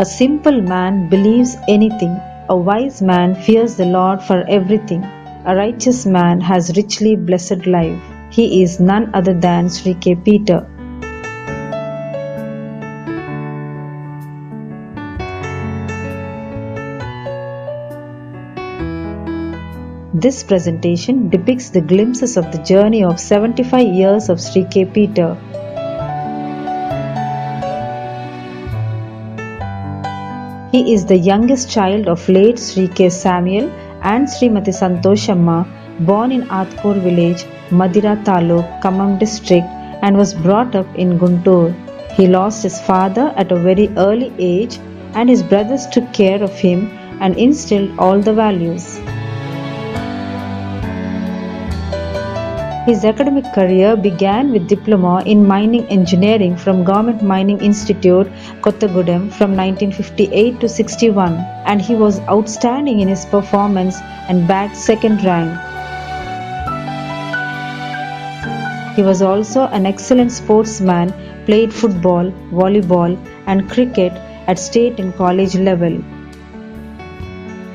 A simple man believes anything. A wise man fears the Lord for everything. A righteous man has richly blessed life. He is none other than Sri K. Peter. This presentation depicts the glimpses of the journey of 75 years of Sri K. Peter. He is the youngest child of late Sri K. Samuel and Srimati Santoshamma, born in Atkur village, Madira Taluk, Khammam district, and was brought up in Guntur. He lost his father at a very early age, and his brothers took care of him and instilled all the values. His academic career began with diploma in mining engineering from Government Mining Institute, Kottagudem from 1958 to 61, and he was outstanding in his performance and bagged second rank. He was also an excellent sportsman, played football, volleyball, and cricket at state and college level.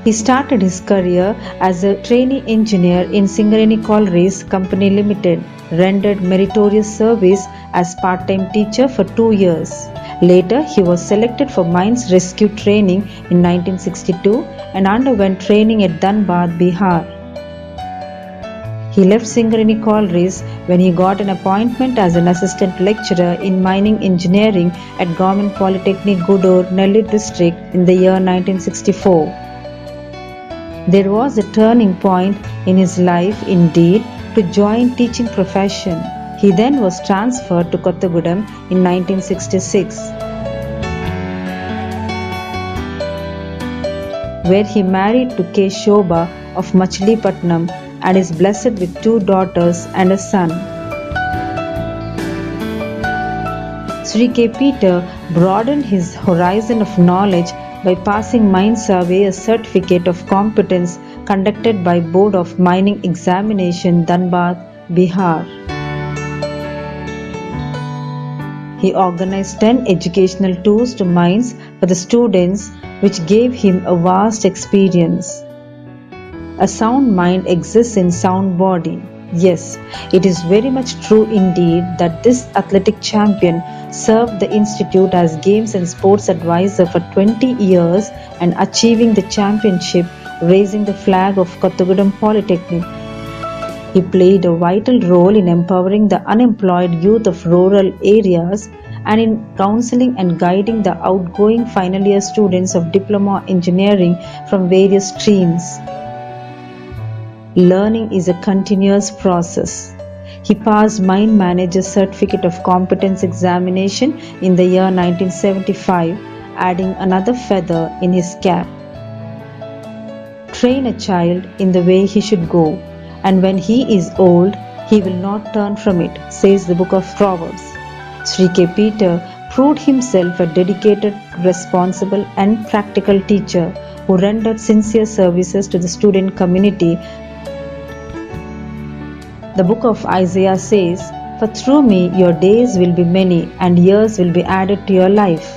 He started his career as a trainee engineer in Singareni Collieries Company Limited, rendered meritorious service as part-time teacher for 2 years. Later, he was selected for mines rescue training in 1962 and underwent training at Dhanbad, Bihar. He left Singareni Collieries when he got an appointment as an assistant lecturer in mining engineering at Government Polytechnic Gudur, Nelli district in the year 1964. There was a turning point in his life indeed to join teaching profession. He then was transferred to Kottagudem in 1966, where he married to K. Shobha of Machilipatnam and is blessed with 2 daughters and a son. Sri K. Peter broadened his horizon of knowledge by passing Mine Surveyor's Certificate of Competence conducted by Board of Mining Examination, Dhanbad, Bihar. He organized 10 educational tours to mines for the students, which gave him a vast experience. A sound mind exists in sound body. Yes, it is very much true indeed that this athletic champion served the institute as games and sports advisor for 20 years and achieving the championship, raising the flag of Kottagudem Polytechnic. He played a vital role in empowering the unemployed youth of rural areas and in counseling and guiding the outgoing final year students of diploma engineering from various streams. Learning is a continuous process. He passed Mine Manager's Certificate of Competence examination in the year 1975, adding another feather in his cap. Train a child in the way he should go, and when he is old, he will not turn from it, says the book of Proverbs. Sri K. Peter proved himself a dedicated, responsible, and practical teacher who rendered sincere services to the student community. The book of Isaiah says, "For through me your days will be many, and years will be added to your life."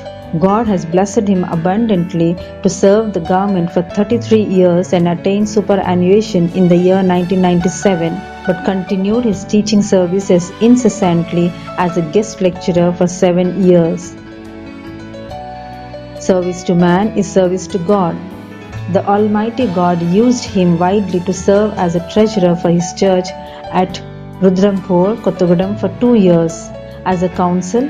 God has blessed him abundantly to serve the government for 33 years and attain superannuation in the year 1997, but continued his teaching services incessantly as a guest lecturer for 7 years. Service to man is service to God. The Almighty God used him widely to serve as a treasurer for his church at Rudrampur, Kottagudem for 2 years, as a council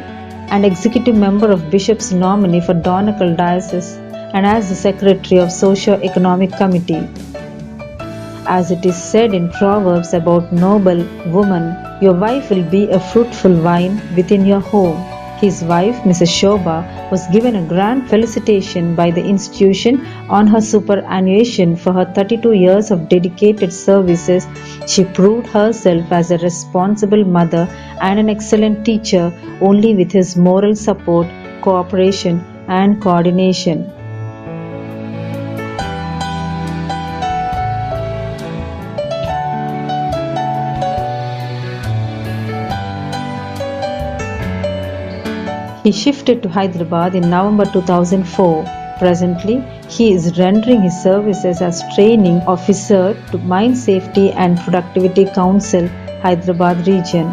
and executive member of Bishop's nominee for Donakkal Diocese and as the secretary of Socio-Economic Committee. As it is said in Proverbs about noble woman, your wife will be a fruitful vine within your home. His wife, Mrs. Shobha, was given a grand felicitation by the institution on her superannuation for her 32 years of dedicated services. She proved herself as a responsible mother and an excellent teacher only with his moral support, cooperation, and coordination. He shifted to Hyderabad in November 2004. Presently, he is rendering his services as training officer to Mine Safety and Productivity Council, Hyderabad region.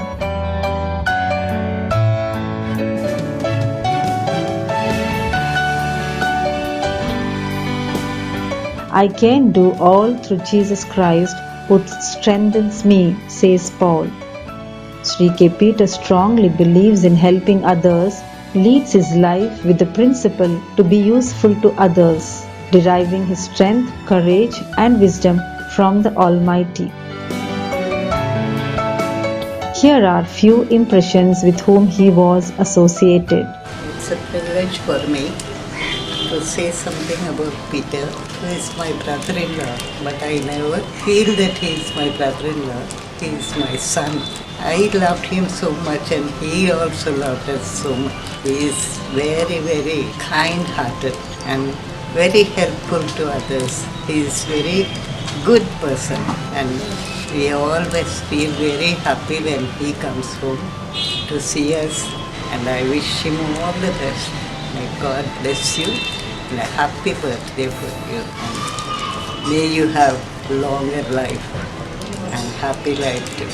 I can do all through Jesus Christ who strengthens me, says Paul. Sri K. Peter strongly believes in helping others, leads his life with the principle to be useful to others, deriving his strength, courage, and wisdom from the Almighty. Here are few impressions with whom he was associated. It's a privilege for me to say something about Peter, who is my brother-in-law, but I never feel that he is my brother-in-law. He is my son. I loved him so much and he also loved us so much. He is very, very kind-hearted and very helpful to others. He is very good person and we always feel very happy when he comes home to see us, and I wish him all the best. May God bless you and a happy birthday for you. And may you have longer life and happy life too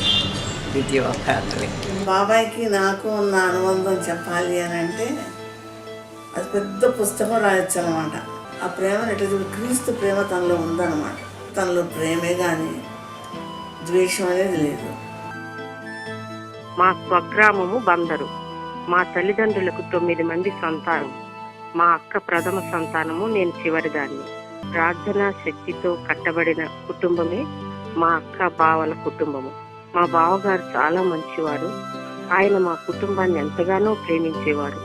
with your family. బాబాయ్కి నాకు ఉన్న అనుబంధం చెప్పాలి అని అంటే అది పెద్ద పుస్తకం రాయొచ్చు అనమాట. ఆ ప్రేమ ఎట్లా క్రీస్తు ప్రేమ తనలో ఉందన్నమాట. తనలో ప్రేమే కానీ ద్వేషం అనేది లేదు. మా స్వగ్రామము బందరు. మా తల్లిదండ్రులకు 9 మంది సంతానం. మా అక్క ప్రథమ సంతానము, నేను చివరిదాన్ని. ప్రార్థన శక్తితో కట్టబడిన కుటుంబమే మా అక్క బావల కుటుంబము. మా బావగారు చాలా మంచివారు. ఆయన మా కుటుంబాన్ని ఎంతగానో ప్రేమించేవారు.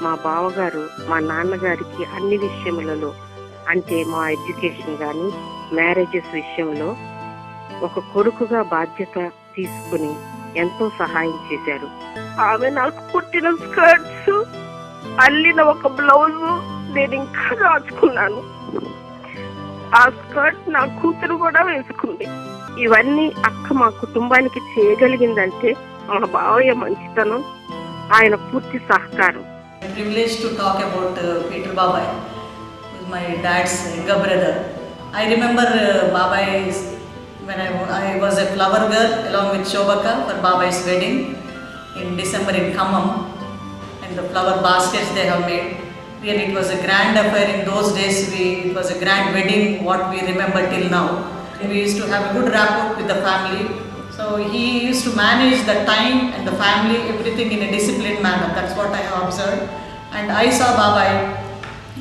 మా బావగారు మా నాన్నగారికి అన్ని విషయములలో, అంటే మా ఎడ్యుకేషన్ కానీ మ్యారేజెస్ విషయంలో ఒక కొడుకుగా బాధ్యత తీసుకుని ఎంతో సహాయం చేశారు. ఆమె నాకు పుట్టిన స్కర్ట్స్, అల్లిన ఒక బ్లౌజ్ నేను ఇంకా దాచుకున్నాను. ఆ స్కర్ట్ నా కూతురు కూడా వేసుకుంది. ఇవన్నీ అక్క మా కుటుంబానికి చేయగలిగిందంటే మా బావయ్య మంచితనం, ఆయన పూర్తి సహకారం. Privileged to talk about Peter Babai, who is my dad's younger brother. I remember Babai when I was a flower girl along with Shobaka for Babai's wedding in December in Khammam, and the flower baskets they have made. Really, it was a grand affair in those days. It was a grand wedding, what we remember till now. And we used to have a good rapport with the family. So he used to manage the time and the family, everything in a disciplined manner. That's what I have observed. And I saw Babai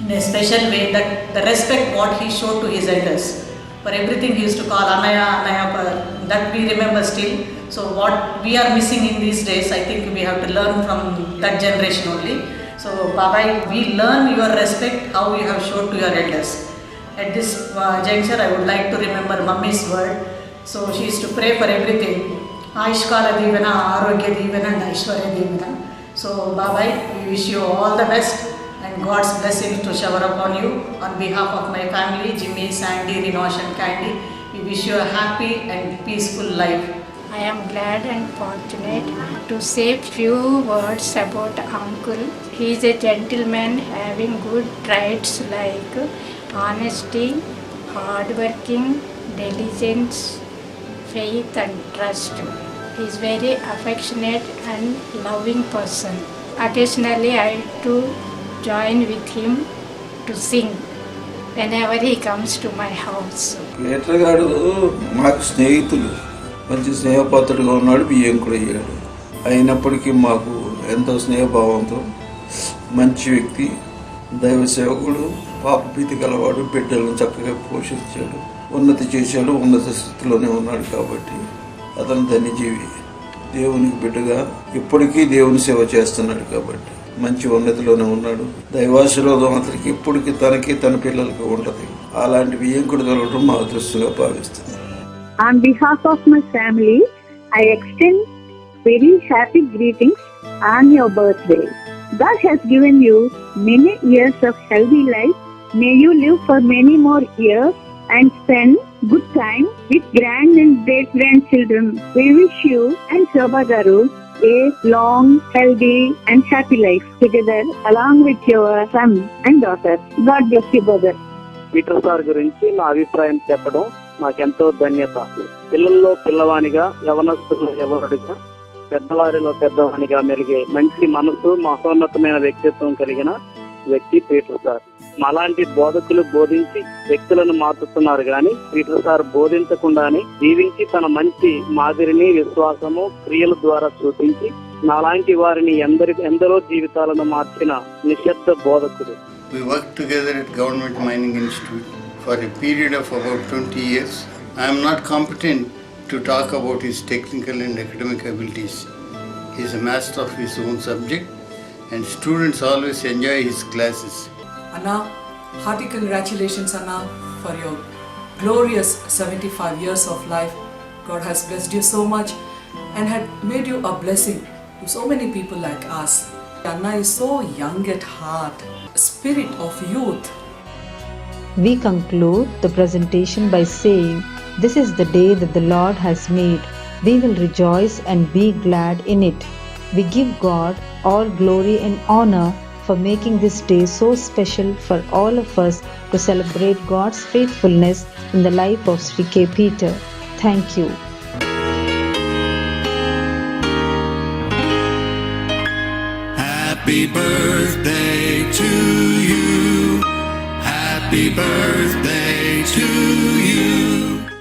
in a special way, that the respect what he showed to his elders. For everything he used to call Anaya, Anaya, that we remember still. So what we are missing in these days, I think we have to learn from that generation only. So Babai, we learn your respect, how you have showed to your elders. At this juncture, I would like to remember Mummy's word. So she used to pray for everything. Aishkala Divana, Arogya Divana and Aishwarya Divana. So Babai, we wish you all the best and God's blessings to shower upon you. On behalf of my family, Jimmy, Sandy, Rinosh and Candy, we wish you a happy and peaceful life. I am glad and fortunate to say few words about uncle. He is a gentleman having good traits like honesty, hardworking, diligence, faith and trust. He is very affectionate and loving person. Occasionally I too join with him to sing whenever he comes to my house. కేటగాడు మాకు స్నేహితులు, మంచి స్నేహపాత్రుడుగా ఉన్నాడు, బియ్యం కూడా అయ్యాడు. అయినప్పటికీ మాకు ఎంతో స్నేహభావంతో మంచి వ్యక్తి, దైవ సేవకుడు, పాపభీతి గలవాడు, బిడ్డలను చక్కగా పోషించాడు, ఉన్నతి చేశాడు, ఉన్నత స్థితిలోనే ఉన్నాడు. కాబట్టి అతను ధన్యజీవి, దేవునికి బిడ్డగా ఇప్పటికీ దేవుని సేవ చేస్తున్నాడు. కాబట్టి మంచి ఉన్నతిలోనే ఉన్నాడు. దైవాశీర్వాదం అతనికి ఇప్పటికీ తనకి తన పిల్లలకి ఉంటుంది. అలాంటి బియ్యంకుడు కలగడం మా అదృష్టంగా భావిస్తుంది. On behalf of my family, I extend very happy greetings on your birthday. God has given you many years of healthy life. May you live for many more years and spend good time with grand and great grandchildren. We wish you and Shobha Garu a long, healthy, and happy life together along with your son and daughter. God bless you, brother. Peter sir గురించి నా అభిప్రాయం చెప్పడం నాకెంతో ధన్యత. పిల్లల్లో పిల్లవానిగా, యవనస్తుల్లో యవనుడిగా, పెద్దవారిలో పెద్దవానిగా మెలిగే మంచి మనసు, మహోన్నతమైన వ్యక్తిత్వం కలిగిన వ్యక్తి పీటర్ సార్. అలాంటి బోధకులు బోధించి వ్యక్తులను మార్చుతున్నారు కానీ పీటర్ సార్ బోధించకుండానే జీవించి తన మంచి మాదిరిని, విశ్వాసము, క్రియల ద్వారా చూపించి నాలాంటి వారిని ఎందరో జీవితాలను మార్చిన నిశ్శబ్ద బోధకుడు. We worked together at Government Mining Institute for a period of about 20 years. I am not competent to talk about his technical and academic abilities. He is a master of his own subject and students always enjoy his classes. Anna, hearty congratulations Anna for your glorious 75 years of life. God has blessed you so much and had made you a blessing to so many people like us. Anna is so young at heart, a spirit of youth. We conclude the presentation by saying, "This is the day that the Lord has made. We will rejoice and be glad in it." We give God all glory and honor for making this day so special for all of us to celebrate God's faithfulness in the life of Sri K. Peter. Thank you. Happy birthday to you. Happy birthday to you.